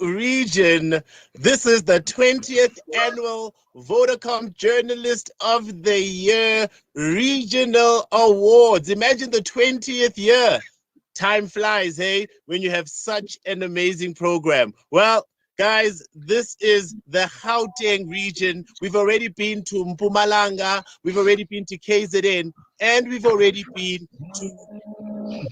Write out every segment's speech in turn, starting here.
region. This is the 20th annual Vodacom Journalist of the Year Regional Awards. Imagine the 20th year. Time flies, hey, when you have such an amazing program. Well, guys, this is the Gauteng region. We've already been to Mpumalanga, we've already been to KZN, and we've already been to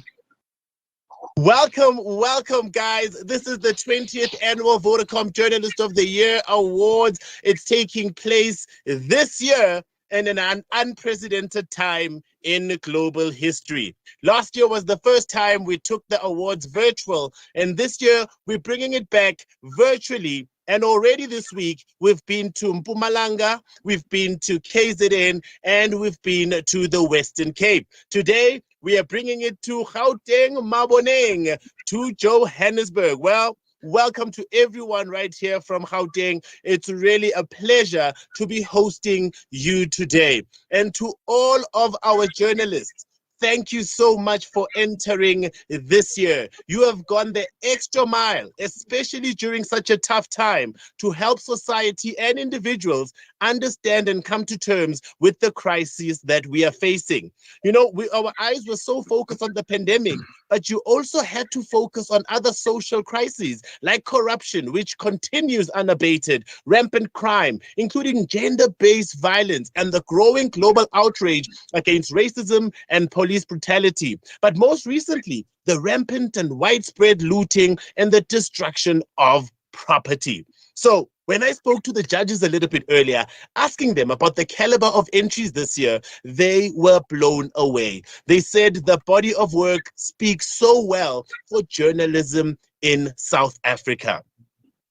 Welcome, guys. This is the 20th annual Vodacom Journalist of the Year Awards. It's taking place this year and in an unprecedented time in global history. Last year was the first time we took the awards virtual, and this year we're bringing it back virtually. And already this week, we've been to Mpumalanga, we've been to KZN, and we've been to the Western Cape. Today, we are bringing it to Gauteng, Maboneng, to Johannesburg. Well, welcome to everyone right here from Gauteng. It's really a pleasure to be hosting you today. And to all of our journalists, thank you so much for entering this year. You have gone the extra mile, especially during such a tough time, to help society and individuals understand and come to terms with the crises that we are facing. You know, our eyes were so focused on the pandemic, but you also had to focus on other social crises like corruption, which continues unabated, rampant crime, including gender-based violence, and the growing global outrage against racism and police brutality. But most recently, the rampant and widespread looting and the destruction of property. So when I spoke to the judges a little bit earlier, asking them about the caliber of entries this year, they were blown away. They said the body of work speaks so well for journalism in South Africa.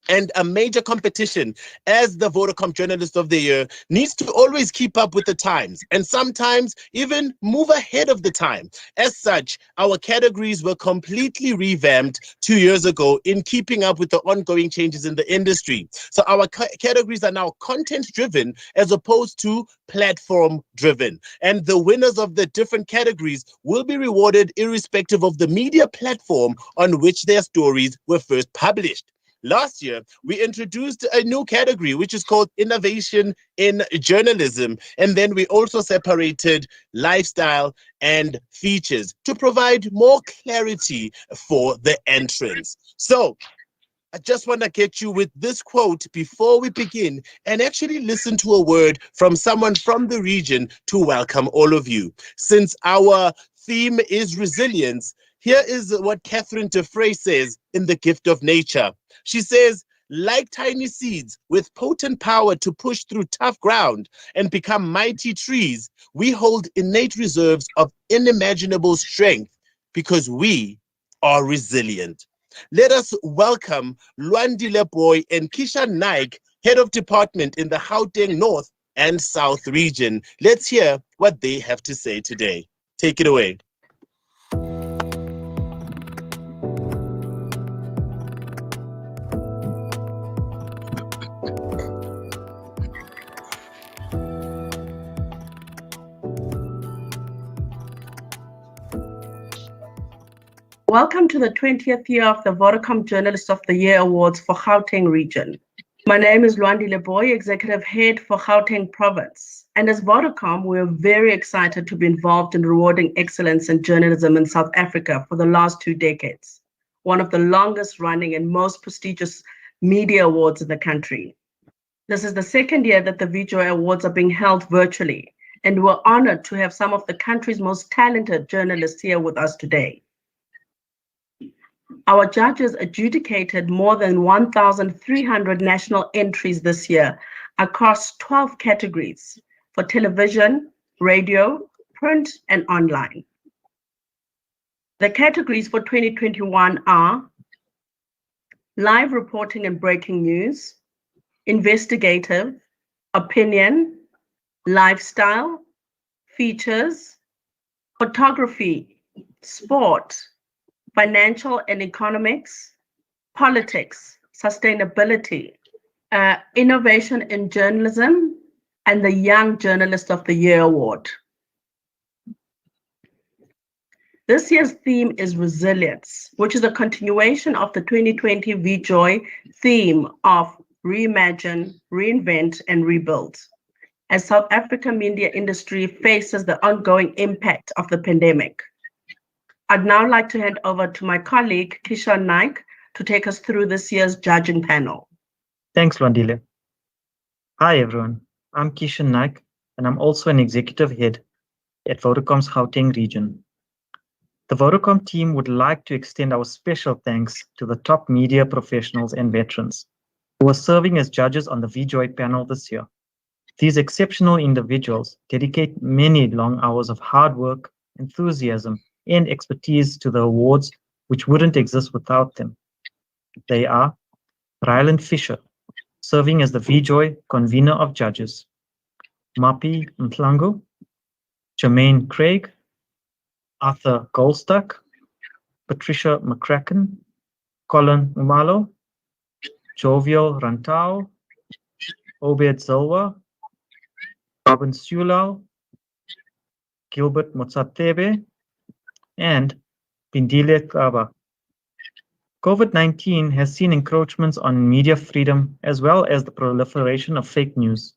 And a major competition as the Vodacom Journalist of the Year needs to always keep up with the times and sometimes even move ahead of the time. As such, our categories were completely revamped 2 years ago in keeping up with the ongoing changes in the industry. So our categories are now content-driven as opposed to platform-driven. And the winners of the different categories will be rewarded irrespective of the media platform on which their stories were first published. Last year, we introduced a new category, which is called Innovation in Journalism. And then we also separated lifestyle and features to provide more clarity for the entrants. So I just want to get you with this quote before we begin and actually listen to a word from someone from the region to welcome all of you. Since our theme is resilience, here is what Catherine DeFrey says in The Gift of Nature. She says, like tiny seeds with potent power to push through tough ground and become mighty trees, we hold innate reserves of unimaginable strength because we are resilient. Let us welcome Lwandile Boy and Kisha Naik, Head of Department in the Gauteng North and South region. Let's hear what they have to say today. Take it away. Welcome to the 20th year of the Vodacom Journalist of the Year Awards for Gauteng Region. My name is Lwandile Boy, Executive Head for Gauteng Province. And as Vodacom, we're very excited to be involved in rewarding excellence in journalism in South Africa for the last 2 decades, one of the longest running and most prestigious media awards in the country. This is the second year that the VJOY Awards are being held virtually, and we're honored to have some of the country's most talented journalists here with us today. Our judges adjudicated more than 1,300 national entries this year across 12 categories for television, radio, print, and online. The categories for 2021 are live reporting and breaking news, investigative, opinion, lifestyle, features, photography, sport, financial and economics, politics, sustainability, innovation in journalism, and the Young Journalist of the Year Award. This year's theme is resilience, which is a continuation of the 2020 VJOY theme of reimagine, reinvent, and rebuild. As South African media industry faces the ongoing impact of the pandemic. I'd now like to hand over to my colleague, Kishan Naik, to take us through this year's judging panel. Thanks, Lwandile. Hi, everyone. I'm Kishan Naik, and I'm also an executive head at Vodacom's Gauteng region. The Vodacom team would like to extend our special thanks to the top media professionals and veterans who are serving as judges on the VJOY panel this year. These exceptional individuals dedicate many long hours of hard work, enthusiasm, and expertise to the awards which wouldn't exist without them. They are Ryland Fisher, serving as the VJOY convener of judges, Mapi Mhlangu, Jermaine Craig, Arthur Goldstuck, Patricia McCracken, Colin Umalo, Jovial Rantau, Obed Zilwa, Robin Sulal, Gilbert Motsatebe, and Pindile Kaba. COVID-19 has seen encroachments on media freedom as well as the proliferation of fake news.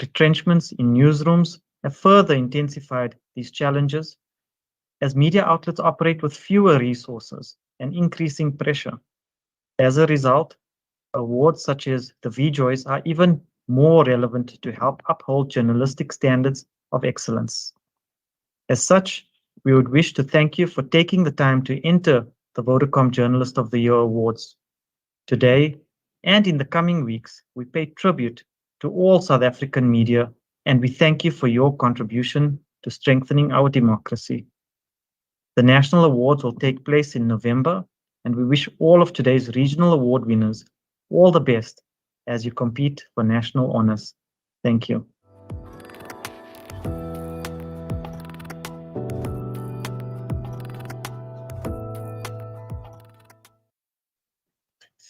Retrenchments in newsrooms have further intensified these challenges as media outlets operate with fewer resources and increasing pressure. As a result, awards such as the VJOYs are even more relevant to help uphold journalistic standards of excellence. As such, we would wish to thank you for taking the time to enter the Vodacom Journalist of the Year Awards. Today and in the coming weeks, we pay tribute to all South African media and we thank you for your contribution to strengthening our democracy. The National Awards will take place in November, and we wish all of today's regional award winners all the best as you compete for national honors. Thank you.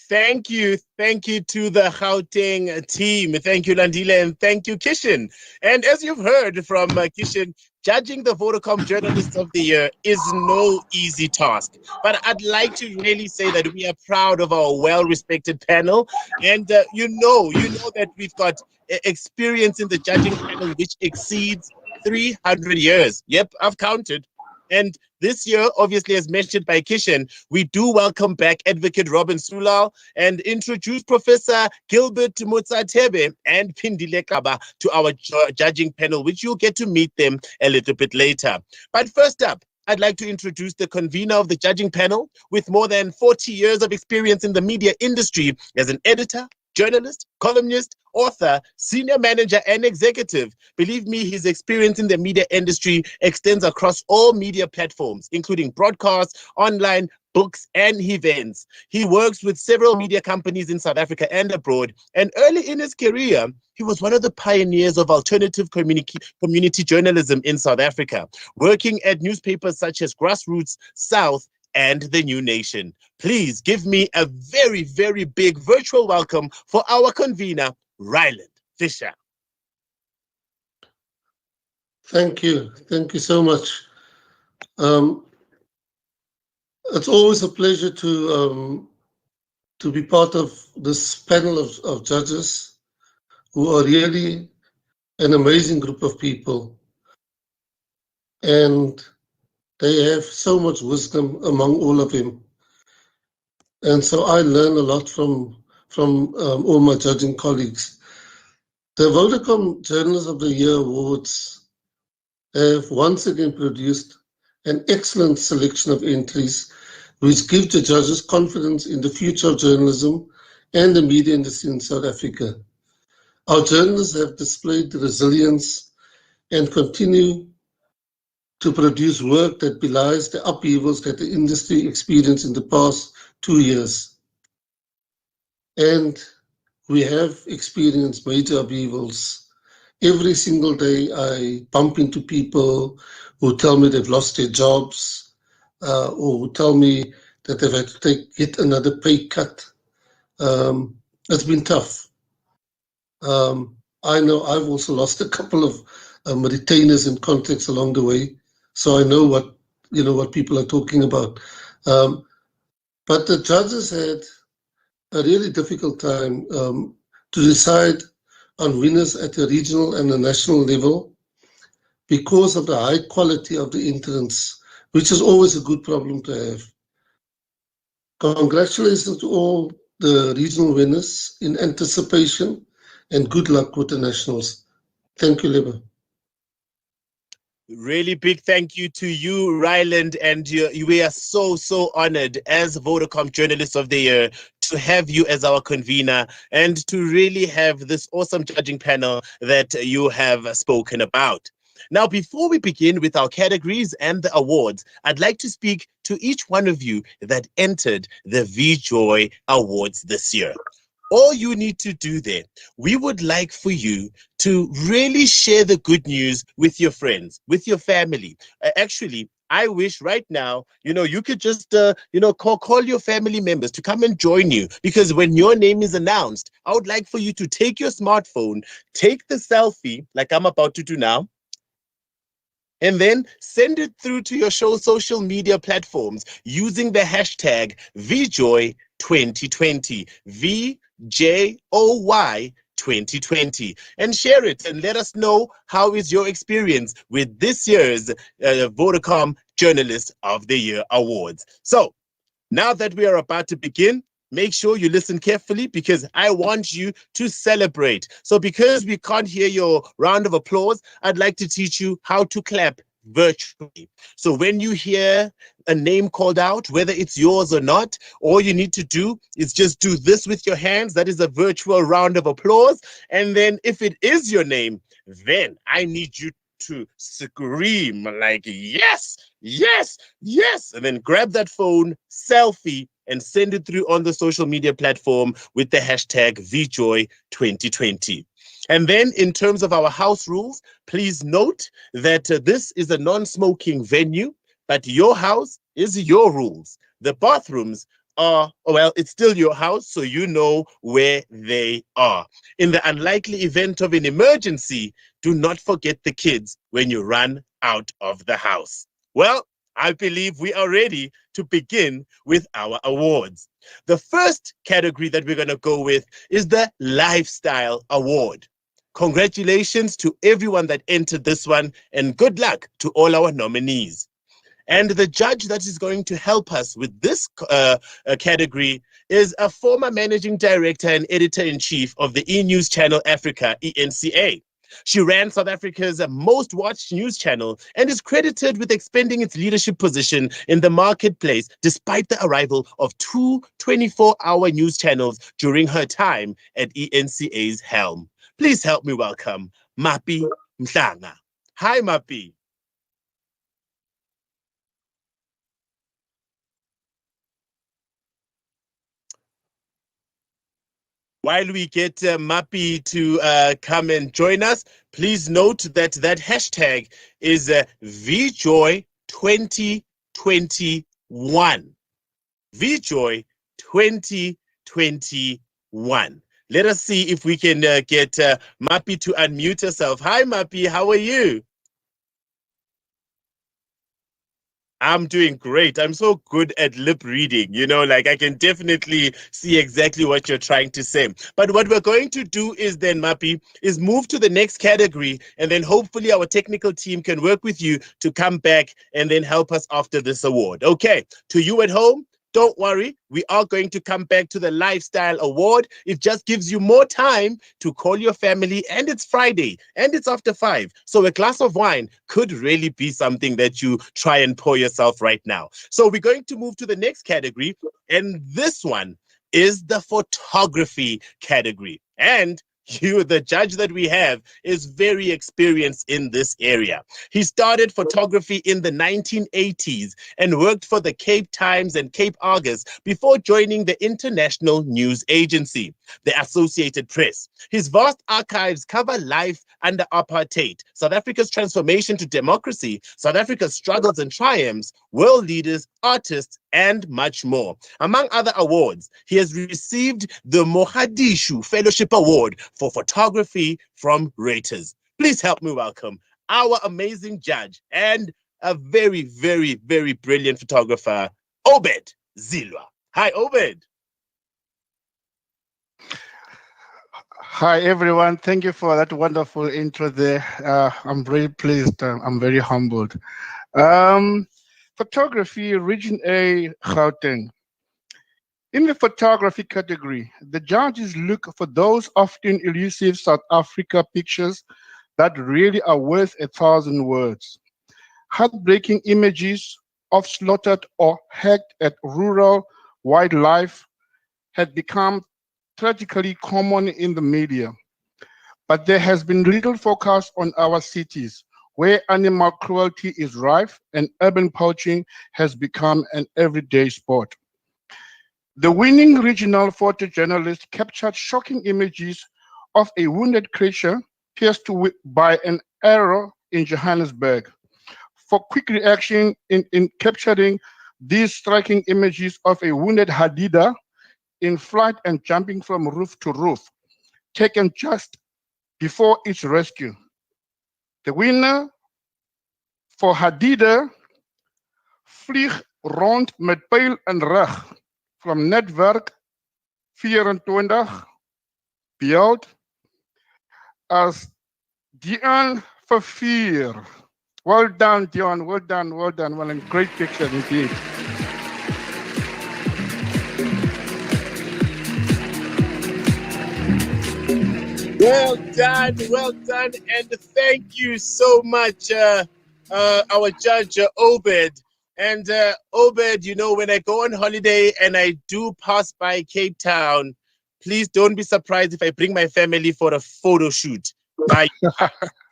Thank you. Thank you to the Gauteng team. Thank you, Landile, and thank you, Kishan. And as you've heard from Kishan, judging the Vodacom Journalist of the Year is no easy task. But I'd like to really say that we are proud of our well-respected panel. And you know that we've got experience in the judging panel which exceeds 300 years. Yep, I've counted. And this year, obviously, as mentioned by Kishan, we do welcome back Advocate Robin Sulal and introduce Professor Gilbert Motsatebe and Pindile Kaba to our judging panel, which you'll get to meet them a little bit later. But first up, I'd like to introduce the convener of the judging panel with more than 40 years of experience in the media industry as an editor, journalist, columnist, author, senior manager, and executive. Believe me, his experience in the media industry extends across all media platforms, including broadcast, online, books, and events. He works with several media companies in South Africa and abroad. And early in his career, he was one of the pioneers of alternative community journalism in South Africa, working at newspapers such as Grassroots, South, and The New Nation. Please give me a very, very big virtual welcome for our convener, Ryland Fisher. Thank you. Thank you so much. It's always a pleasure to be part of this panel of judges who are really an amazing group of people. And they have so much wisdom among all of them. And so I learn a lot from all my judging colleagues. The Vodacom Journalist of the Year Awards have once again produced an excellent selection of entries which give the judges confidence in the future of journalism and the media industry in South Africa. Our journalists have displayed resilience and continue to produce work that belies the upheavals that the industry experienced in the past 2 years. And we have experienced major upheavals. Every single day I bump into people who tell me they've lost their jobs, or who tell me that they've had to take yet another pay cut. It's been tough. I know I've also lost a couple of retainers and contacts along the way, so I know what what people are talking about. But the judges had a really difficult time to decide on winners at the regional and the national level because of the high quality of the entrants, which is always a good problem to have. Congratulations to all the regional winners in anticipation, and good luck with the nationals. Thank you, Lebo. Really big thank you to you, Ryland, and we are so honored as Vodacom Journalist of the Year to have you as our convener and to really have this awesome judging panel that you have spoken about. Now, before we begin with our categories and the awards, I'd like to speak to each one of you that entered the VJOY Awards this year. All you need to do there, we would like for you to really share the good news with your friends, with your family. Actually, I wish right now, you could just, call your family members to come and join you, because when your name is announced, I would like for you to take your smartphone, take the selfie like I'm about to do now, and then send it through to your social media platforms using the hashtag VJOY2020, VJOY 2020, and share it and let us know how is your experience with this year's Vodacom Journalist of the Year Awards. So now that we are about to begin, make sure you listen carefully because I want you to celebrate. So because we can't hear your round of applause, I'd like to teach you how to clap virtually. So when you hear a name called out, whether it's yours or not, all you need to do is just do this with your hands. That is a virtual round of applause. And then if it is your name, then I need you to scream like, yes, yes, yes. And then grab that phone, selfie, and send it through on the social media platform with the hashtag VJOY2020. And then in terms of our house rules, please note that this is a non-smoking venue, but your house is your rules. The bathrooms are, well, it's still your house, so you know where they are. In the unlikely event of an emergency, do not forget the kids when you run out of the house. Well, I believe we are ready to begin with our awards. The first category that we're going to go with is the Lifestyle Award. Congratulations to everyone that entered this one, and good luck to all our nominees. And the judge that is going to help us with this category is a former managing director and editor-in-chief of the E-News Channel Africa, ENCA. She ran South Africa's most watched news channel and is credited with expanding its leadership position in the marketplace despite the arrival of two 24-hour news channels during her time at ENCA's helm. Please help me welcome Mapi Mhlanga. Hi, Mapi. While we get Mapi to come and join us, please note that that hashtag is VJOY2021. VJOY2021. Let us see if we can get Mapi to unmute herself. Hi, Mapi. How are you? I'm doing great. I'm so good at lip reading, like I can definitely see exactly what you're trying to say. But what we're going to do is then, Mapi, is move to the next category, and then hopefully our technical team can work with you to come back and then help us after this award. Okay, to you at home, don't worry, we are going to come back to the Lifestyle Award. It just gives you more time to call your family, and it's Friday, and it's after 5. So a glass of wine could really be something that you try and pour yourself right now. So we're going to move to the next category, and this one is the photography category. And the judge that we have is very experienced in this area. He started photography in the 1980s and worked for the Cape Times and Cape Argus before joining the international news agency, the Associated Press. His vast archives cover life under apartheid, South Africa's transformation to democracy, South Africa's struggles and triumphs, world leaders, artists, and much more. Among other awards, he has received the Mogadishu Fellowship Award for photography from Reuters. Please help me welcome our amazing judge and a very, very, very brilliant photographer, Obed Zilwa. Hi, Obed. Hi, everyone. Thank you for that wonderful intro there. I'm very pleased. I'm very humbled. Um, Photography, Region A, Gauteng. In the photography category, the judges look for those often elusive South Africa pictures that really are worth 1,000 words. Heartbreaking images of slaughtered or hacked at rural wildlife had become tragically common in the media. But there has been little focus on our cities, where animal cruelty is rife and urban poaching has become an everyday sport. The winning regional photojournalist captured shocking images of a wounded creature pierced by an arrow in Johannesburg. For quick reaction in capturing these striking images of a wounded Hadida in flight and jumping from roof to roof, taken just before its rescue. The winner voor Hadida vlieg rond met pijl en rug from Netwerk 24 beeld as Dion Verveer. Well done, Dion. Well done, well done. Well, and great picture indeed. Well done, and thank you so much, our judge, Obed. And Obed, you know, when I go on holiday and I do pass by Cape Town, please don't be surprised if I bring my family for a photo shoot.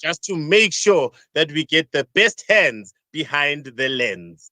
Just to make sure that we get the best hands behind the lens.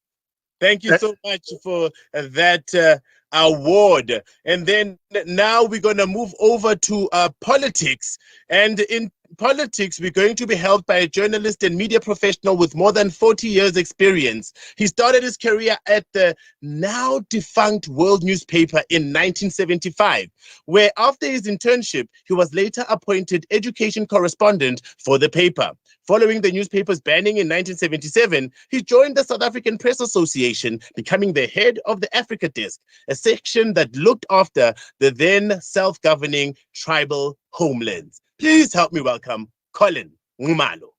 Thank you so much for that award. And then now we're going to move over to politics. And in politics, we're going to be helped by a journalist and media professional with more than 40 years experience. He started his career at the now defunct World newspaper in 1975, where after his internship, he was later appointed education correspondent for the paper. Following the newspaper's banning in 1977, he joined the South African Press Association, becoming the head of the Africa Desk, a section that looked after the then self-governing tribal homelands. Please help me welcome Colin Ngumalo.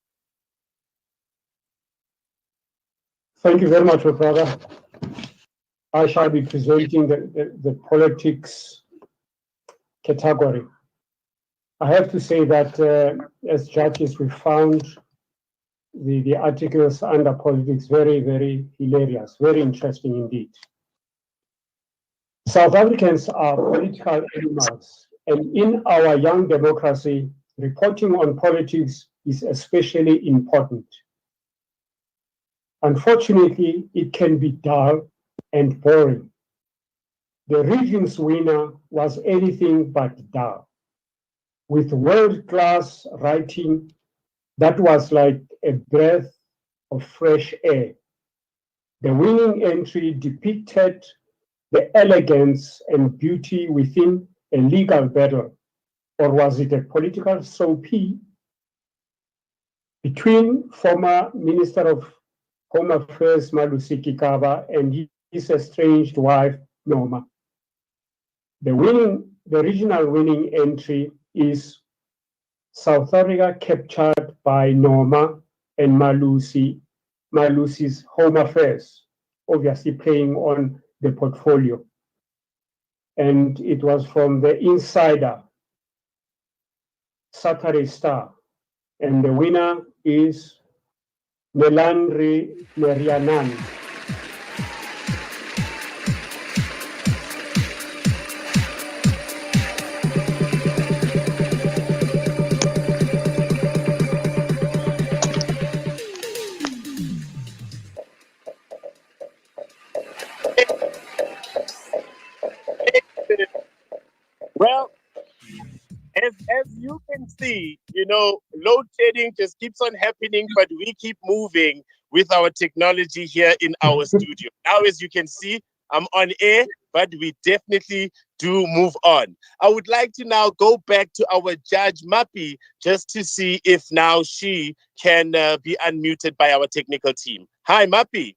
Thank you very much, brother. I shall be presenting the politics category. I have to say that as judges, we found the articles under politics very, very hilarious, very interesting indeed. South Africans are political animals, and in our young democracy, reporting on politics is especially important. Unfortunately, it can be dull and boring. The region's winner was anything but dull, with world-class writing that was like a breath of fresh air. The winning entry depicted the elegance and beauty within a legal battle, or was it a political soapy between former Minister of Home Affairs Malusi Kikaba and his estranged wife Norma. The regional winning entry is South Africa captured by Norma and Malusi's Home Affairs, obviously playing on the portfolio. And it was from the Insider, Saturday Star. And the winner is Melandri Nerianan. Well, as you can see, you know, load shedding just keeps on happening, but we keep moving with our technology here in our studio. Now, as you can see, I'm on air, but we definitely do move on. I would like to now go back to our judge, Mappy, just to see if now she can be unmuted by our technical team. Hi, Mappy.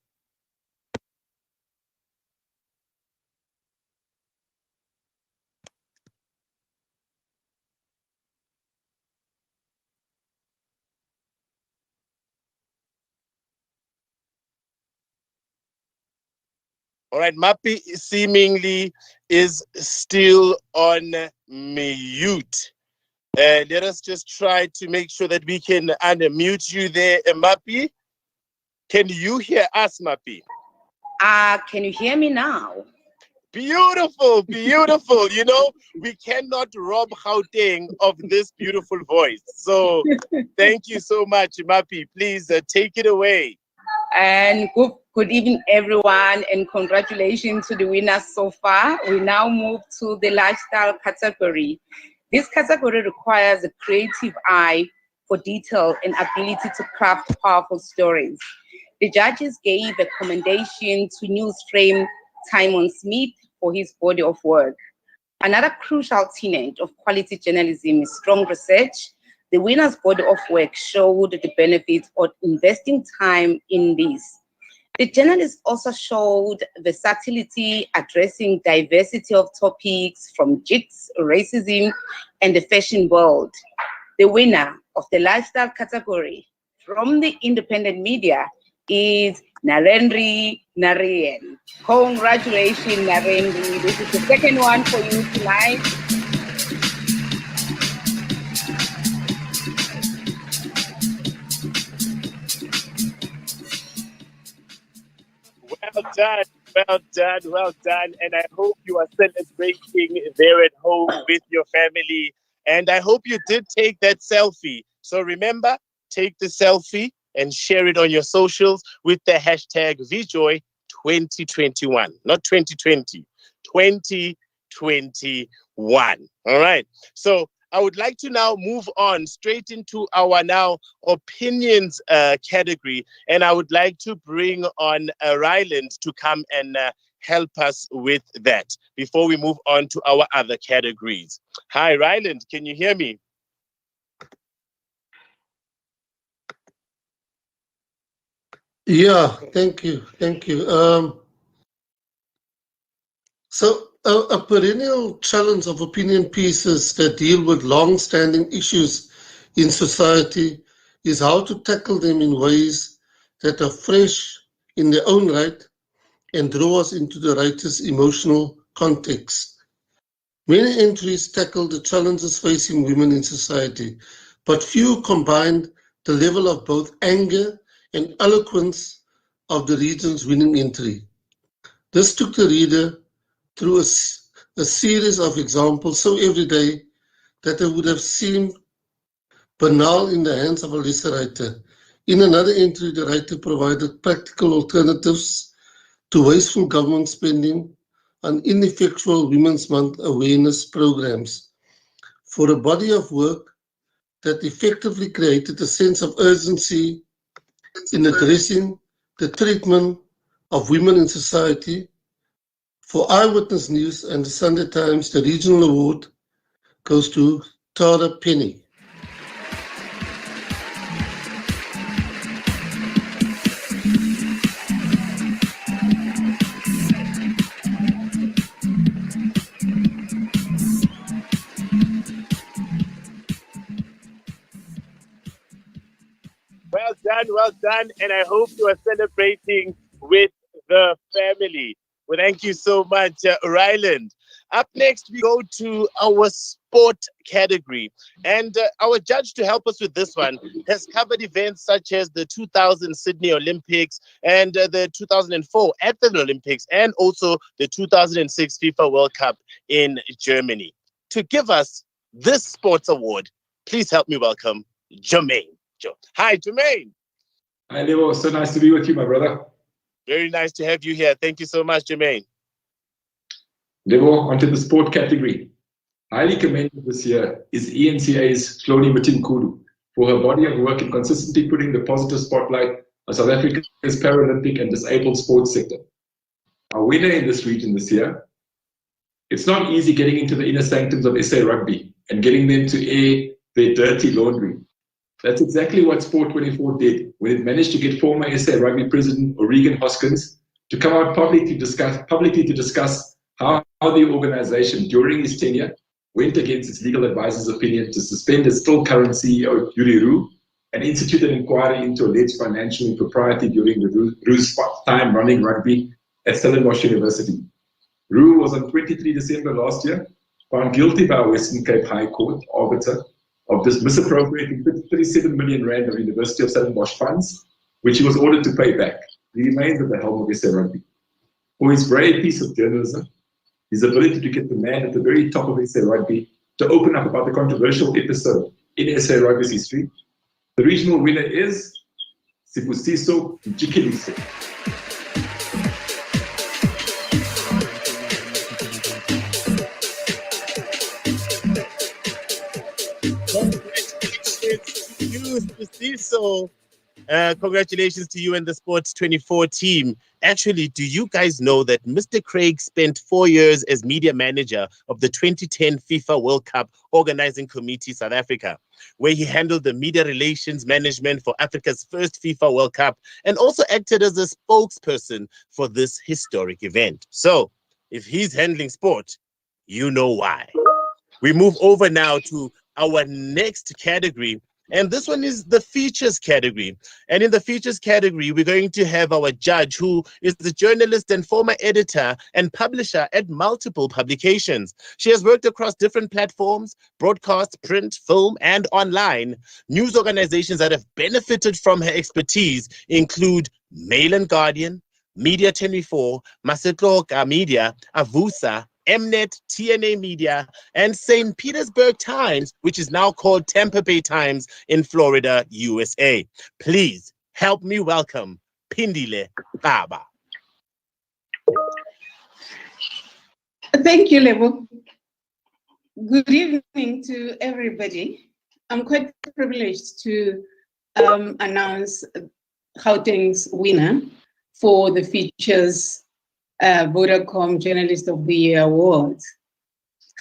All right, Mappy seemingly is still on mute. Let us just try to make sure that we can unmute you there, Mappy. Can you hear us, Mappy? Can you hear me now? Beautiful, beautiful. You know, we cannot rob Gauteng of this beautiful voice. So thank you so much, Mappy. Please take it away. And good evening, everyone, and congratulations to the winners so far. We now move to the lifestyle category. This category requires a creative eye for detail and ability to craft powerful stories. The judges gave a commendation to Newsframe Timon Smith for his body of work. Another crucial tenet of quality journalism is strong research. The winner's body of work showed the benefits of investing time in this. The journalists also showed versatility, addressing diversity of topics from jigs, racism, and the fashion world. The winner of the lifestyle category from the independent media is Narendri Narayan. Congratulations, Narendri. This is the second one for you tonight. Well done, well done, well done. And I hope you are celebrating there at home with your family. And I hope you did take that selfie. So remember, take the selfie and share it on your socials with the hashtag VJOY 2021, not 2020, 2021. All right. So I would like to now move on straight into our now opinions category. And I would like to bring on Ryland to come and help us with that before we move on to our other categories. Hi, Ryland. Can you hear me? Yeah, thank you. Thank you. So a perennial challenge of opinion pieces that deal with long-standing issues in society is how to tackle them in ways that are fresh in their own right and draw us into the writer's emotional context. Many entries tackle the challenges facing women in society, but few combined the level of both anger and eloquence of the region's winning entry. This took the reader through a series of examples so everyday that they would have seemed banal in the hands of a lesser writer. In another entry, the writer provided practical alternatives to wasteful government spending on ineffectual Women's Month awareness programs for a body of work that effectively created a sense of urgency in addressing the treatment of women in society. For Eyewitness News and the Sunday Times, the regional award goes to Tara Penny. Well done. And I hope you are celebrating with the family. Well, thank you so much, Ryland. Up next, we go to our sport category. And our judge to help us with this one has covered events such as the 2000 Sydney Olympics and the 2004 Athens Olympics and also the 2006 FIFA World Cup in Germany. To give us this sports award, please help me welcome Jermaine. Hi, Jermaine. Hi, Leo. So nice to be with you, my brother. Very nice to have you here. Thank you so much, Jermaine. Leo, onto the sport category. Highly commended this year is ENCA's Hloni Mutinkulu for her body of work in consistently putting the positive spotlight on South Africa's Paralympic and disabled sports sector. Our winner in this region this year, it's not easy getting into the inner sanctums of SA Rugby and getting them to air their dirty laundry. That's exactly what Sport 24 did when it managed to get former SA Rugby President O'Regan Hoskins to come out publicly to discuss how the organization during his tenure went against its legal advisor's opinion to suspend its still current CEO, Yuri Roux, and institute an inquiry into alleged financial impropriety during the Roux's time running rugby at Stellenbosch University. Roux was on 23 December last year found guilty by a Western Cape High Court arbiter of misappropriating 37 million rand of University of Stellenbosch funds, which he was ordered to pay back. He remains at the helm of SA Rugby. For his brave piece of journalism, his ability to get the man at the very top of SA Rugby to open up about the controversial episode in SA Rugby's history, the regional winner is Sibusiso Mjikeliso. Congratulations to you and the Sports 24 team. Actually, do you guys know that Mr. Craig spent 4 years as media manager of the 2010 FIFA World Cup Organizing Committee South Africa, where he handled the media relations management for Africa's first FIFA World Cup and also acted as a spokesperson for this historic event. So, if he's handling sport, you know why. We move over now to our next category, and this one is the features category. And in the features category, we're going to have our judge, who is the journalist and former editor and publisher at multiple publications. She has worked across different platforms, broadcast, print, film, and online. News organizations that have benefited from her expertise include Mail and Guardian, Media 24, Masetloka Media, Avusa, Mnet, TNA Media, and St. Petersburg Times, which is now called Tampa Bay Times in Florida, USA. Please help me welcome Pindile Baba. Thank you, Lebo. Good evening to everybody. I'm quite privileged to announce Gauteng's winner for the Features Vodacom Journalist of the Year Awards.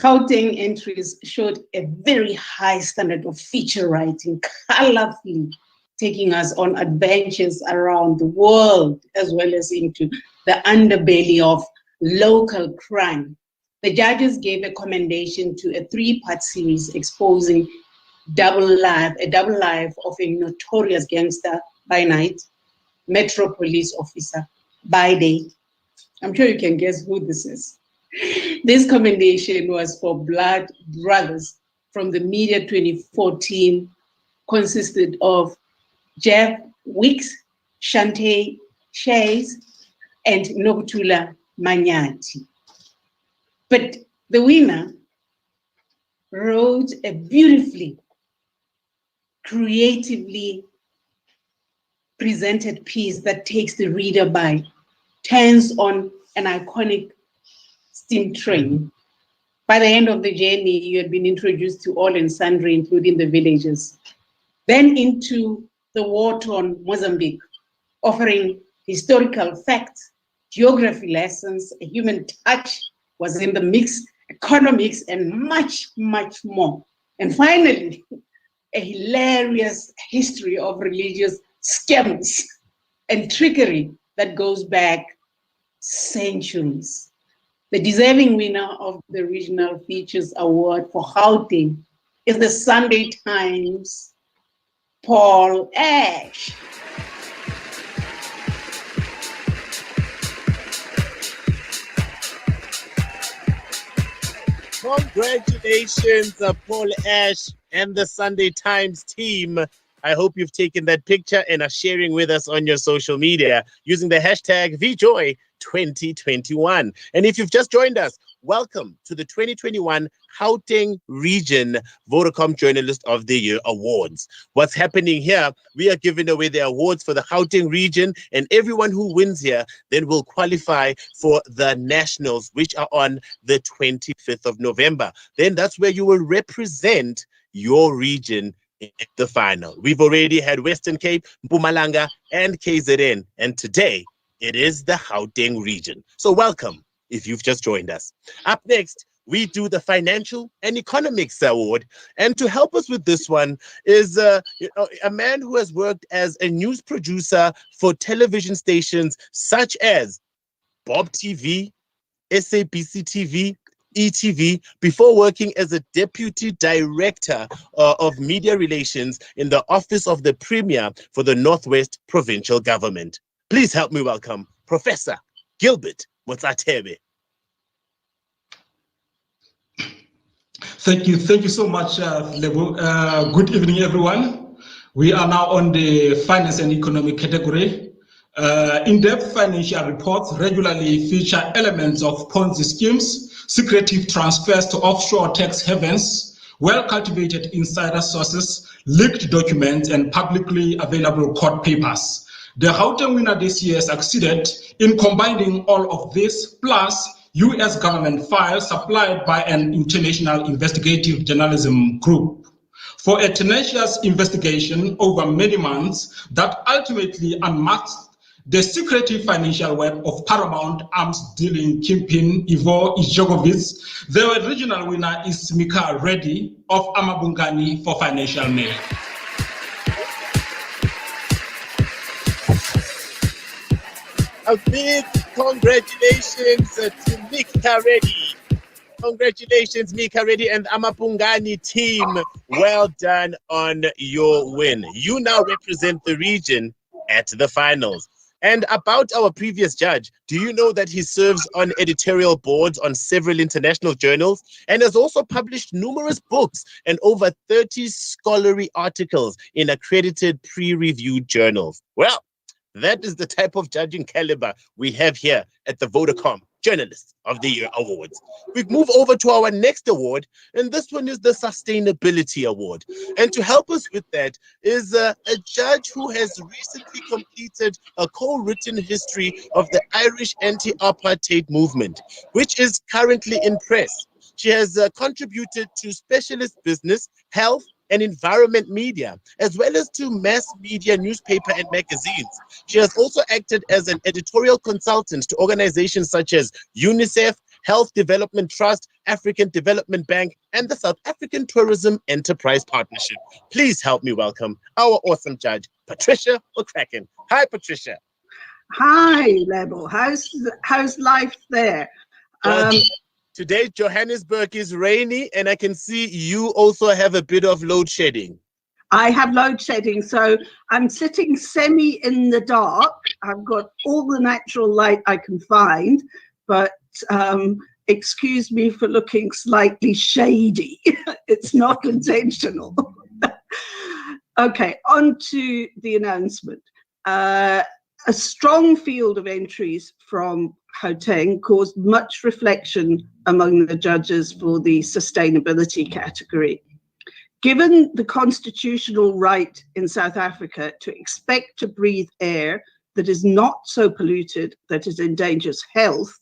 Gauteng entries showed a very high standard of feature writing, colorfully taking us on adventures around the world, as well as into the underbelly of local crime. The judges gave a commendation to a 3-part series exposing a double life of a notorious gangster by night, Metro Police officer by day. I'm sure you can guess who this is. This commendation was for Blood Brothers from the Media 24 team, consisted of Jeff Wicks, Shante Shays, and Nokutula Manyati. But the winner wrote a beautifully, creatively presented piece that takes the reader by turns on an iconic steam train. By the end of the journey, you had been introduced to all and sundry, including the villages. Then into the war-torn Mozambique, offering historical facts, geography lessons, a human touch was in the mix, economics, and much, much more. And finally, a hilarious history of religious scams and trickery that goes back centuries. The deserving winner of the Regional Features Award for Gauteng is the Sunday Times, Paul Ash. Congratulations, Paul Ash and the Sunday Times team. I hope you've taken that picture and are sharing with us on your social media using the hashtag VJOY 2021. And if you've just joined us, welcome to the 2021 Gauteng Region Vodacom Journalist of the Year Awards. What's happening here, we are giving away the awards for the Gauteng region, and everyone who wins here then will qualify for the nationals, which are on the 25th of November. Then that's where you will represent your region in the final. We've already had Western Cape, Mpumalanga, and KZN, and today it is the Gauteng region. So welcome if you've just joined us. Up next, we do the Financial and Economics Award. And to help us with this one is a man who has worked as a news producer for television stations such as Bob TV, SABC TV, ETV, before working as a Deputy Director of Media Relations in the Office of the Premier for the Northwest Provincial Government. Please help me welcome Professor Gilbert Motsatebe. Thank you so much, Lebo. Good evening, everyone. We are now on the finance and economic category. In-depth financial reports regularly feature elements of Ponzi schemes, secretive transfers to offshore tax havens, well-cultivated insider sources, leaked documents, and publicly available court papers. The Gauteng winner this year succeeded in combining all of this, plus US government files supplied by an international investigative journalism group for a tenacious investigation over many months that ultimately unmasked the secretive financial web of Paramount arms dealing kingpin Ivo Ijogovic. The original winner is Mika Reddy of Amabungani for Financial Mail. A big congratulations to Mika Reddy. Congratulations, Mika Reddy and Amapungani team. Well done on your win. You now represent the region at the finals. And about our previous judge, do you know that he serves on editorial boards on several international journals and has also published numerous books and over 30 scholarly articles in accredited peer-reviewed journals? Well, that is the type of judging caliber we have here at the Vodacom Journalist of the Year Awards. We move over to our next award, and this one is the Sustainability Award. And to help us with that is a judge who has recently completed a co-written history of the Irish anti-apartheid movement, which is currently in press. She has contributed to specialist business, health, and environment media, as well as to mass media, newspaper, and magazines. She has also acted as an editorial consultant to organizations such as UNICEF, Health Development Trust, African Development Bank, and the South African Tourism Enterprise Partnership. Please help me welcome our awesome judge, Patricia O'Kraken. Hi, Patricia. Hi, Lebo. How's life there? Today, Johannesburg is rainy, and I can see you also have a bit of load shedding. I have load shedding, so I'm sitting semi in the dark. I've got all the natural light I can find, but excuse me for looking slightly shady. It's not intentional. Okay, on to the announcement. A strong field of entries from Gauteng caused much reflection among the judges for the sustainability category. Given the constitutional right in South Africa to expect to breathe air that is not so polluted that it endangers health,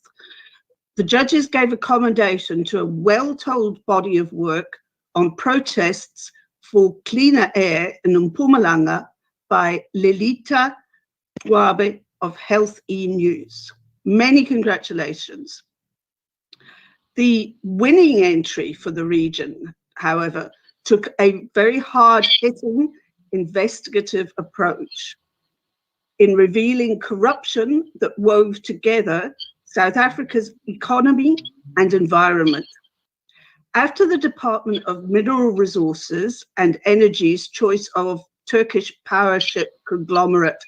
the judges gave accommodation to a well-told body of work on protests for cleaner air in Mpumalanga by Lelita Wabe of Health E-News. Many congratulations. The winning entry for the region, however, took a very hard-hitting investigative approach in revealing corruption that wove together South Africa's economy and environment. After the Department of Mineral Resources and Energy's choice of Turkish power ship conglomerate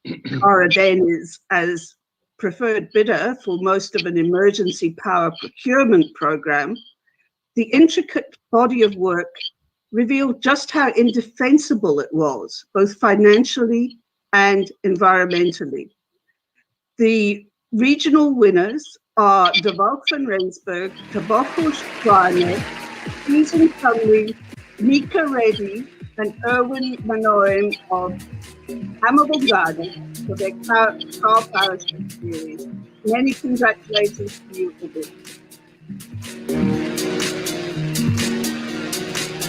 Karadeniz as preferred bidder for most of an emergency power procurement program, the intricate body of work revealed just how indefensible it was, both financially and environmentally. The regional winners are De Valk van Rensburg, Tabako Shwane, Susan Cumley, Mika Reddy, and Erwin Manoim of Hamabongani for their car power series. Many congratulations to you for this.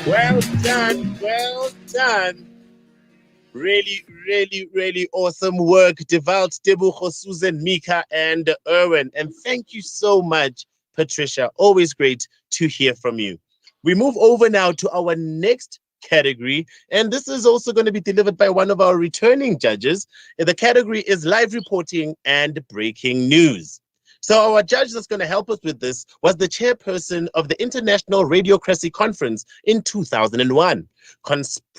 Well done, well done. Really, really, really awesome work. Devalt, Debucho, Susan, Mika, and Erwin. And thank you so much Patricia, always great to hear from you. We move over now to our next category, and this is also going to be delivered by one of our returning judges. The category is live reporting and breaking news. So our judge that's going to help us with this was the chairperson of the International Radiocracy Conference in 2001.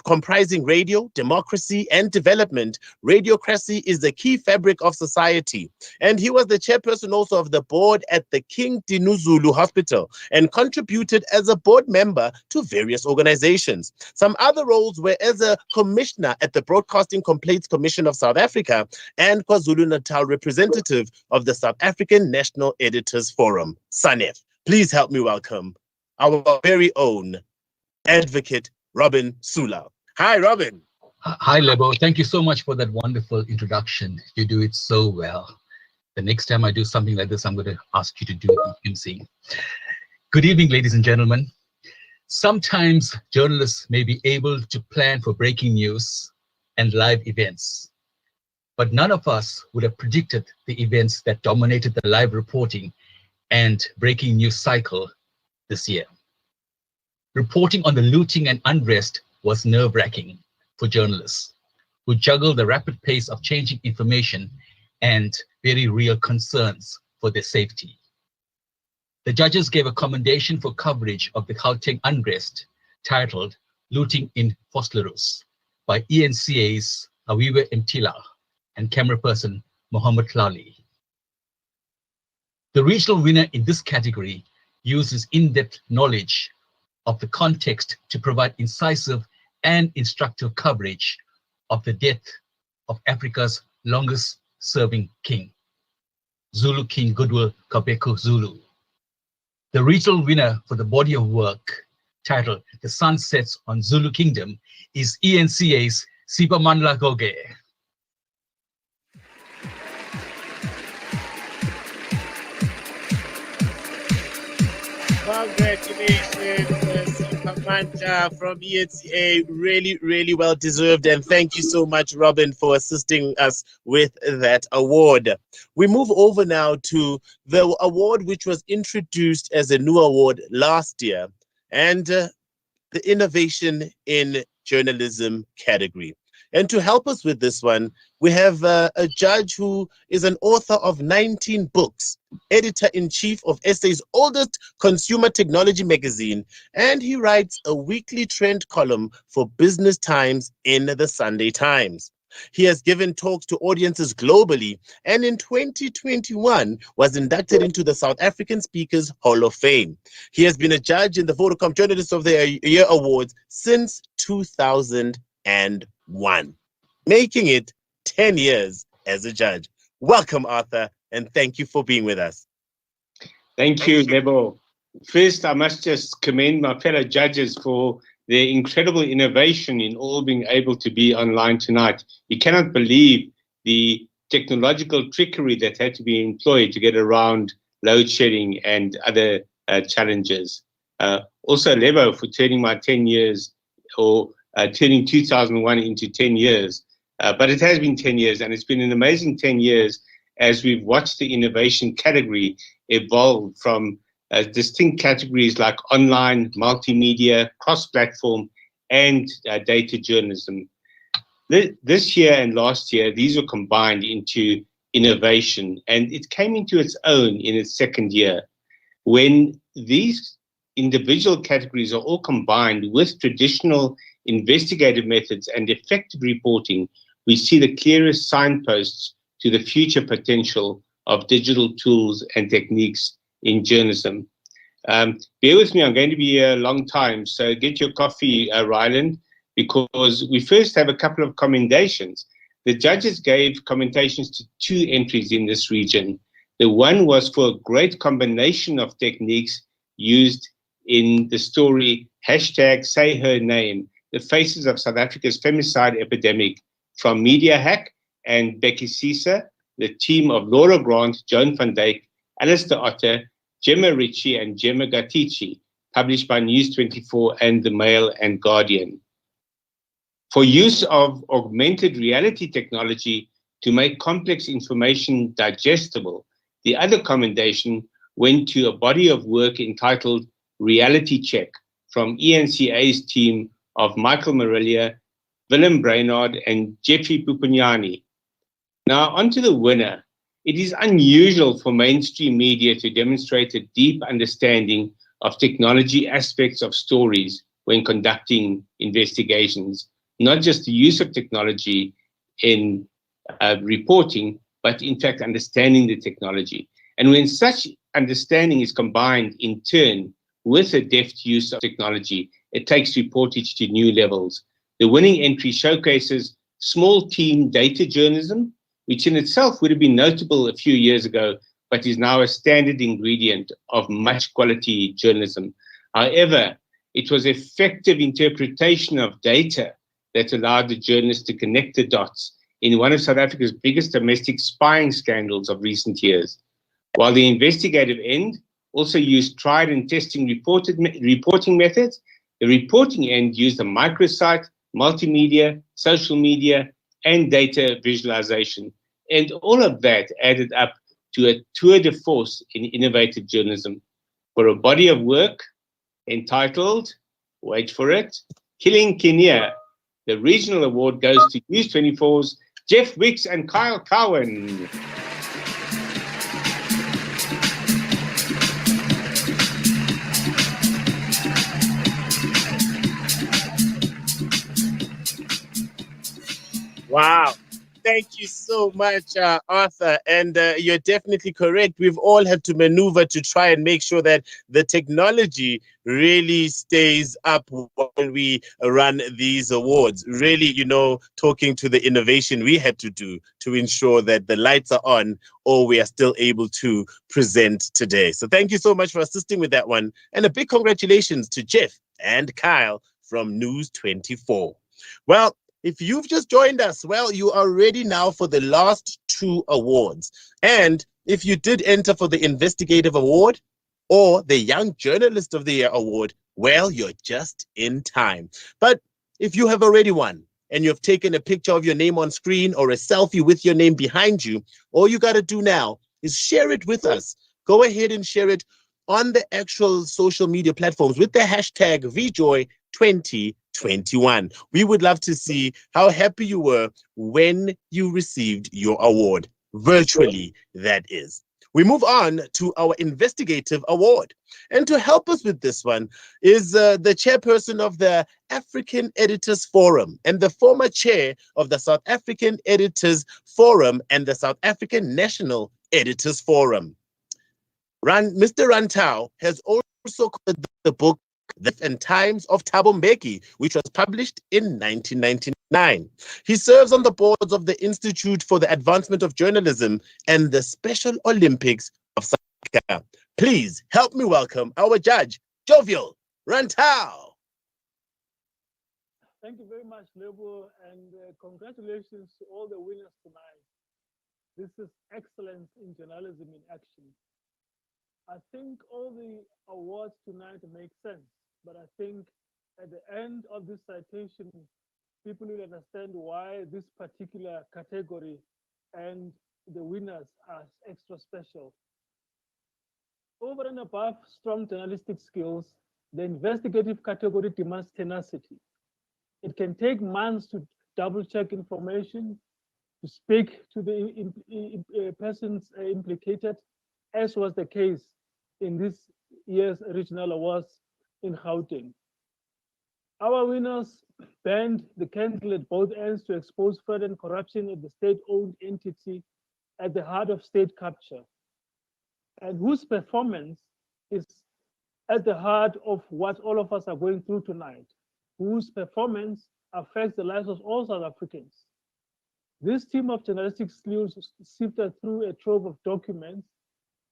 Comprising radio, democracy, and development, radiocracy is the key fabric of society. And he was the chairperson also of the board at the King Dinuzulu Hospital and contributed as a board member to various organizations. Some other roles were as a commissioner at the Broadcasting Complaints Commission of South Africa and KwaZulu-Natal representative of the South African National Editors Forum, SANEF. Please help me welcome our very own advocate, Robin Sula. Hi, Robin. Hi, Lebo. Thank you so much for that wonderful introduction. You do it so well. The next time I do something like this, I'm going to ask you to do MC. Good evening, ladies and gentlemen. Sometimes journalists may be able to plan for breaking news and live events, but none of us would have predicted the events that dominated the live reporting and breaking news cycle this year. Reporting on the looting and unrest was nerve-wracking for journalists who juggle the rapid pace of changing information and very real concerns for their safety. The judges gave a commendation for coverage of the Gauteng unrest titled Looting in Vosloorus by ENCA's Awiwe Mtila and camera person Mohammed Lali. The regional winner in this category uses in-depth knowledge of the context to provide incisive and instructive coverage of the death of Africa's longest serving king, Zulu King Goodwill Kabeko Zulu. The regional winner for the body of work titled The Sun Sets on Zulu Kingdom is ENCA's Sibamandla Goge. Congratulations, Amanda from ENCA. Really, really well deserved. And thank you so much, Robin, for assisting us with that award. We move over now to the award which was introduced as a new award last year, and the Innovation in Journalism category. And to help us with this one, we have a judge who is an author of 19 books, editor-in-chief of SA's oldest consumer technology magazine, and he writes a weekly trend column for Business Times in the Sunday Times. He has given talks to audiences globally, and in 2021 was inducted into the South African Speakers Hall of Fame. He has been a judge in the Vodacom Journalist of the Year Awards since 2001, making it 10 years as a judge. Welcome, Arthur, and thank you for being with us. Thank you, Lebo. First, I must just commend my fellow judges for their incredible innovation in all being able to be online tonight. You cannot believe the technological trickery that had to be employed to get around load shedding and other challenges. Also, Lebo, for turning my 10 years, or turning 2001 into 10 years. But it has been 10 years, and it's been an amazing 10 years as we've watched the innovation category evolve from distinct categories like online, multimedia, cross-platform, and data journalism. This year and last year, these were combined into innovation, and it came into its own in its second year. When these individual categories are all combined with traditional investigative methods and effective reporting, we see the clearest signposts to the future potential of digital tools and techniques in journalism. Bear with me, I'm going to be here a long time, so get your coffee, Ryland, because we first have a couple of commendations. The judges gave commendations to 2 entries in this region. The one was for a great combination of techniques used in the story #SayHerName, the faces of South Africa's femicide epidemic, from Media Hack and Becky Cisa, the team of Laura Grant, Joan van Dijk, Alistair Otter, Gemma Ritchie, and Gemma Gatici, published by News24 and The Mail and Guardian. For use of augmented reality technology to make complex information digestible, the other commendation went to a body of work entitled Reality Check from ENCA's team of Michael Marilia, Willem Brainard, and Jeffrey Pupunyani. Now, onto the winner. It is unusual for mainstream media to demonstrate a deep understanding of technology aspects of stories when conducting investigations, not just the use of technology in reporting, but in fact understanding the technology. And when such understanding is combined in turn with a deft use of technology, it takes reportage to new levels. The winning entry showcases small team data journalism, which in itself would have been notable a few years ago, but is now a standard ingredient of much quality journalism. However, it was effective interpretation of data that allowed the journalists to connect the dots in one of South Africa's biggest domestic spying scandals of recent years. While the investigative end also used tried and testing reporting methods, the reporting end used a microsite, multimedia, social media, and data visualization. And all of that added up to a tour de force in innovative journalism. For a body of work entitled, wait for it, Killing Kenya, the regional award goes to News 24's Jeff Wicks and Kyle Cowan. Wow. Thank you so much, Arthur. And you're definitely correct. We've all had to maneuver to try and make sure that the technology really stays up when we run these awards. Really, talking to the innovation we had to do to ensure that the lights are on or we are still able to present today. So thank you so much for assisting with that one. And a big congratulations to Jeff and Kyle from News 24. Well, if you've just joined us, well, you are ready now for the last two awards. And if you did enter for the Investigative Award or the Young Journalist of the Year Award, well, you're just in time. But if you have already won and you've taken a picture of your name on screen or a selfie with your name behind you, all you got to do now is share it with us. Go ahead and share it on the actual social media platforms with the hashtag VJOY2021. We would love to see how happy you were when you received your award, virtually, that is. We move on to our Investigative Award. And to help us with this one is the chairperson of the African Editors Forum and the former chair of the South African Editors Forum and the South African National Editors Forum. Mr. Rantau has also called the book The and Times of Thabo Mbeki, which was published in 1999. He serves on the boards of the Institute for the Advancement of Journalism and the Special Olympics of South Africa. Please help me welcome our judge, Jovial Rantau. Thank you very much, Lebo, and congratulations to all the winners tonight. This is excellence in journalism in action. I think all the awards tonight make sense, but I think at the end of this citation, people will understand why this particular category and the winners are extra special. Over and above strong journalistic skills, the investigative category demands tenacity. It can take months to double-check information, to speak to the persons implicated, as was the case in this year's regional awards in Gauteng. Our winners burned the candle at both ends to expose fraud and corruption at the state-owned entity at the heart of state capture, and whose performance is at the heart of what all of us are going through tonight, whose performance affects the lives of all South Africans. This team of journalistic skills sifted through a trove of documents.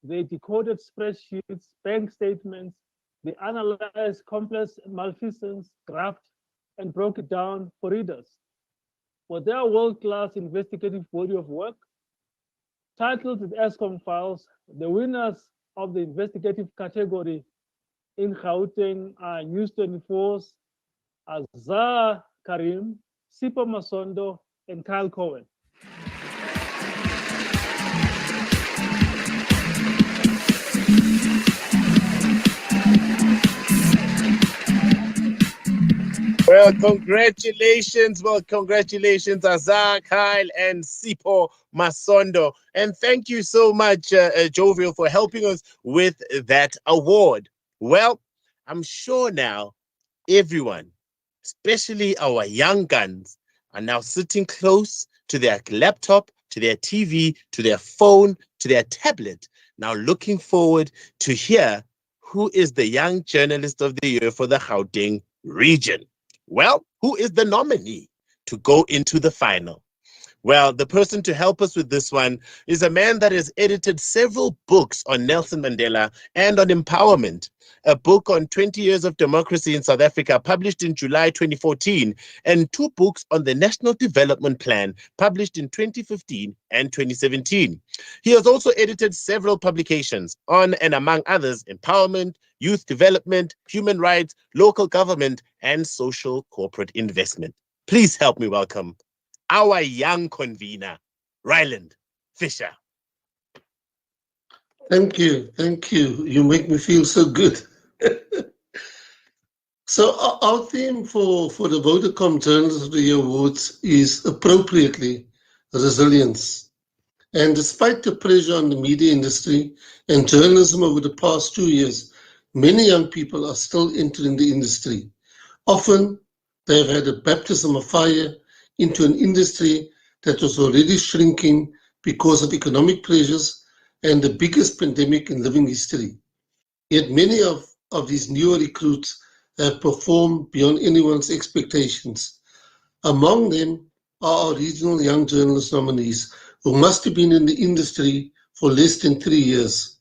They decoded spreadsheets, bank statements, they analyzed complex malfeasance, graft, and broke it down for readers. For their world-class investigative body of work, titled the ESCOM Files, the winners of the investigative category in Gauteng are News 24's Azar Karim, Sipho Masondo, and Kyle Cowan. Well, congratulations. Well, congratulations, Azar, Kyle, and Sipo Masondo. And thank you so much, Jovial, for helping us with that award. Well, I'm sure now everyone, especially our young guns, are now sitting close to their laptop, to their TV, to their phone, to their tablet, now looking forward to hear who is the Young Journalist of the Year for the Gauteng region. Well, who is the nominee to go into the final? Well, the person to help us with this one is a man that has edited several books on Nelson Mandela and on empowerment. A book on 20 years of democracy in South Africa, published in July 2014, and 2 books on the National Development Plan, published in 2015 and 2017. He has also edited several publications on, and among others, empowerment, youth development, human rights, local government, and social corporate investment. Please help me welcome our young convener, Ryland Fisher. Thank you. Thank you. You make me feel so good. So our theme for the Vodacom Journalist of the Year Awards is appropriately resilience. And despite the pressure on the media industry and journalism over the past 2 years, many young people are still entering the industry. Often, they have had a baptism of fire into an industry that was already shrinking because of economic pressures and the biggest pandemic in living history. Yet many of these newer recruits have performed beyond anyone's expectations. Among them are our regional young journalist nominees who must have been in the industry for less than 3 years.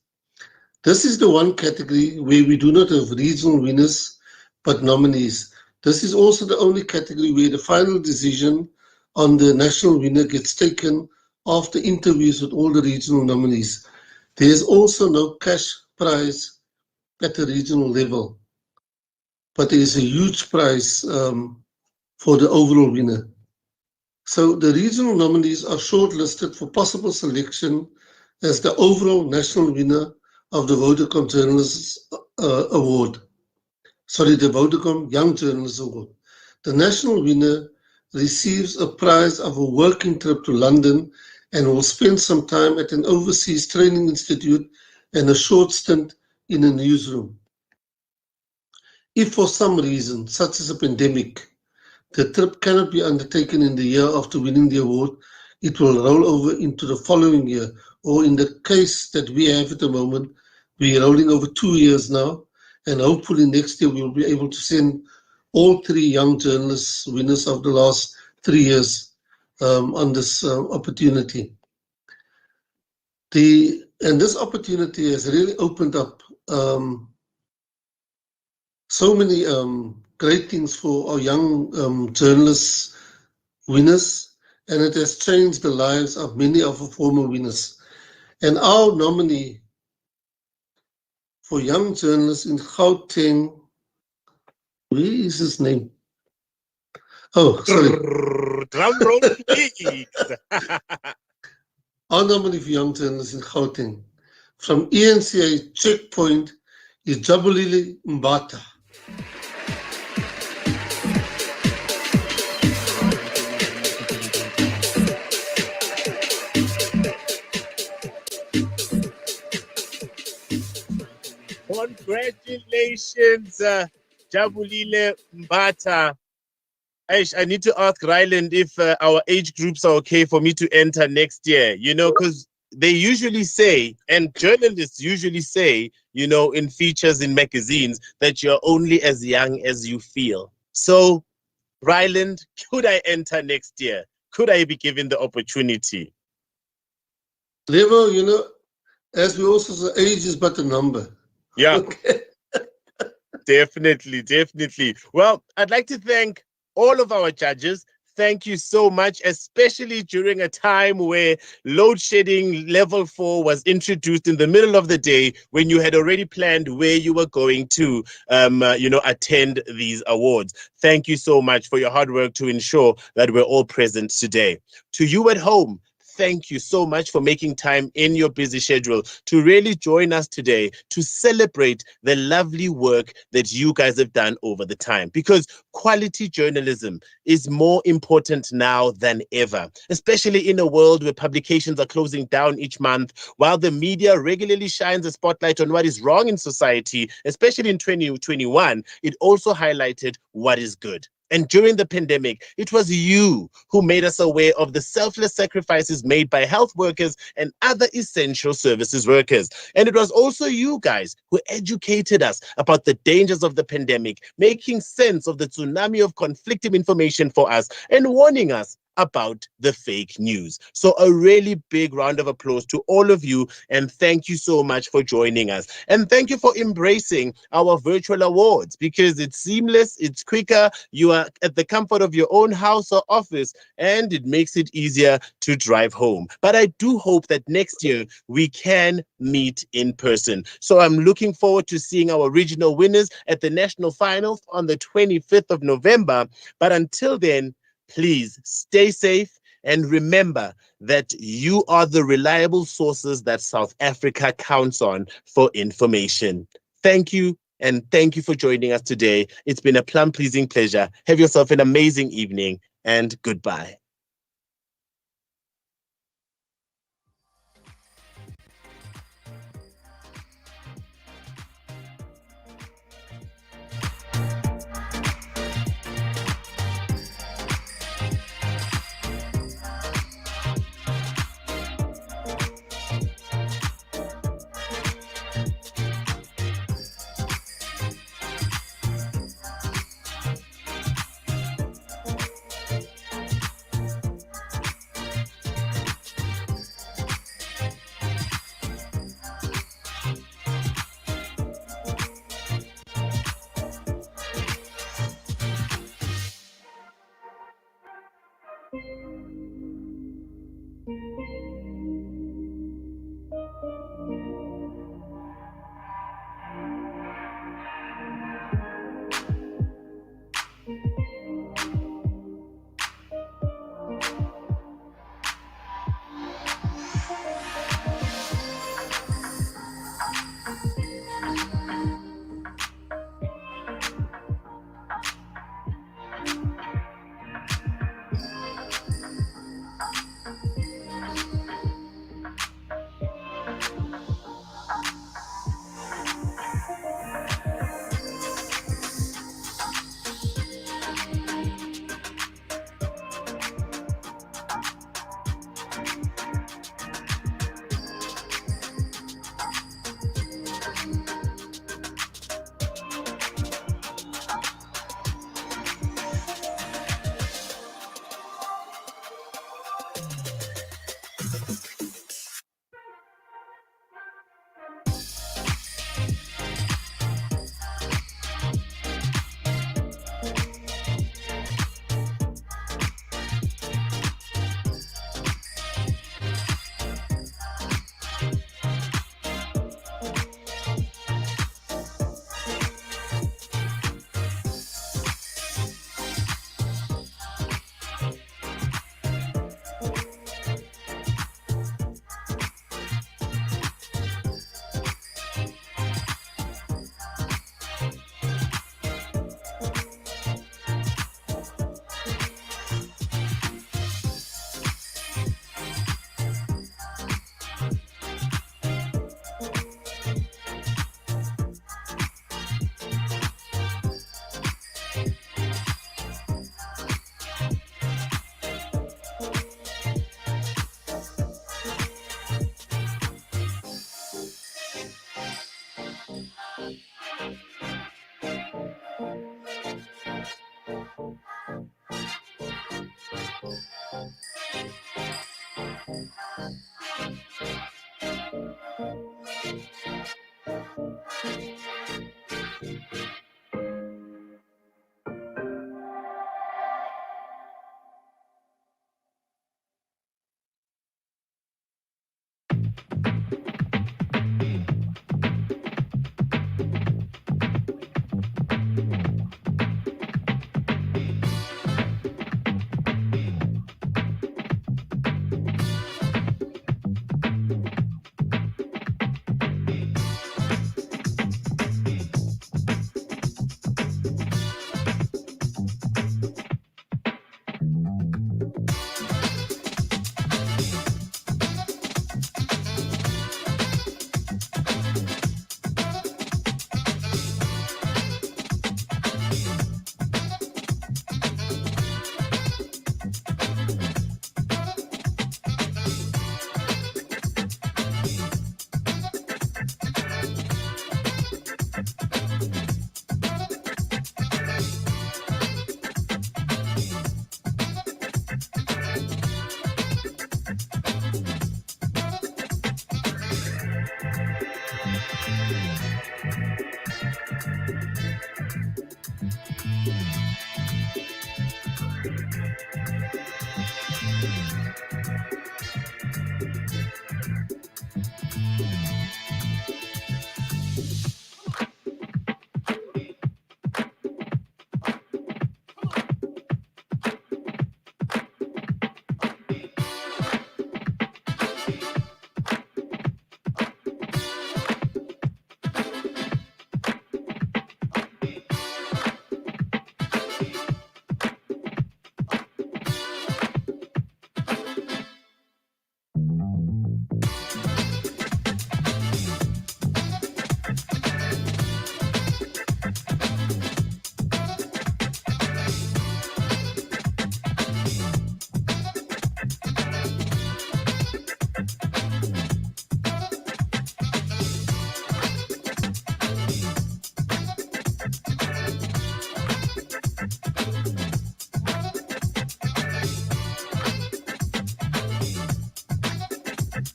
This is the one category where we do not have regional winners but nominees. This is also the only category where the final decision on the national winner gets taken after interviews with all the regional nominees. There is also no cash prize at the regional level, but there is a huge prize for the overall winner. So the regional nominees are shortlisted for possible selection as the overall national winner of the Vodacom Journalists Award. The Vodacom Young Journalists Award. The national winner receives a prize of a working trip to London and will spend some time at an overseas training institute and a short stint in a newsroom. If for some reason, such as a pandemic, the trip cannot be undertaken in the year after winning the award, it will roll over into the following year, or in the case that we have at the moment, we are rolling over 2 years now, and hopefully next year we will be able to send all 3 young journalists, winners of the last 3 years, on this opportunity. And this opportunity has really opened up so many great things for our young journalists, winners, and it has changed the lives of many of our former winners. And our nominee for young journalists in Gauteng, where is his name? Oh, sorry. Drum roll, please. Our nominee for young journalists in Gauteng from ENCA Checkpoint is Jabulile Mbata. Congratulations, Jabulile Mbata. I need to ask Ryland if our age groups are okay for me to enter next year, because they usually say, and journalists usually say, in features in magazines, that you're only as young as you feel. So, Ryland, could I enter next year? Could I be given the opportunity? Levo, as we also say, age is but a number. Yeah. Okay. Definitely. Well, I'd like to thank all of our judges. Thank you so much, especially during a time where load shedding level 4 was introduced in the middle of the day when you had already planned where you were going to, attend these awards. Thank you so much for your hard work to ensure that we're all present today. To you at home, thank you so much for making time in your busy schedule to really join us today to celebrate the lovely work that you guys have done over the time, because quality journalism is more important now than ever, especially in a world where publications are closing down each month, while the media regularly shines a spotlight on what is wrong in society, especially in 2021, it also highlighted what is good. And during the pandemic, it was you who made us aware of the selfless sacrifices made by health workers and other essential services workers. And it was also you guys who educated us about the dangers of the pandemic, making sense of the tsunami of conflicting information for us and warning us about the fake news. So a really big round of applause to all of you, and thank you so much for joining us. And thank you for embracing our virtual awards, because it's seamless, it's quicker, you are at the comfort of your own house or office, and it makes it easier to drive home. But I do hope that next year we can meet in person. So I'm looking forward to seeing our regional winners at the national finals on the 25th of November. But until then, please stay safe and remember that you are the reliable sources that South Africa counts on for information. Thank you, and thank you for joining us today. It's been a plum-pleasing pleasure. Have yourself an amazing evening, and goodbye.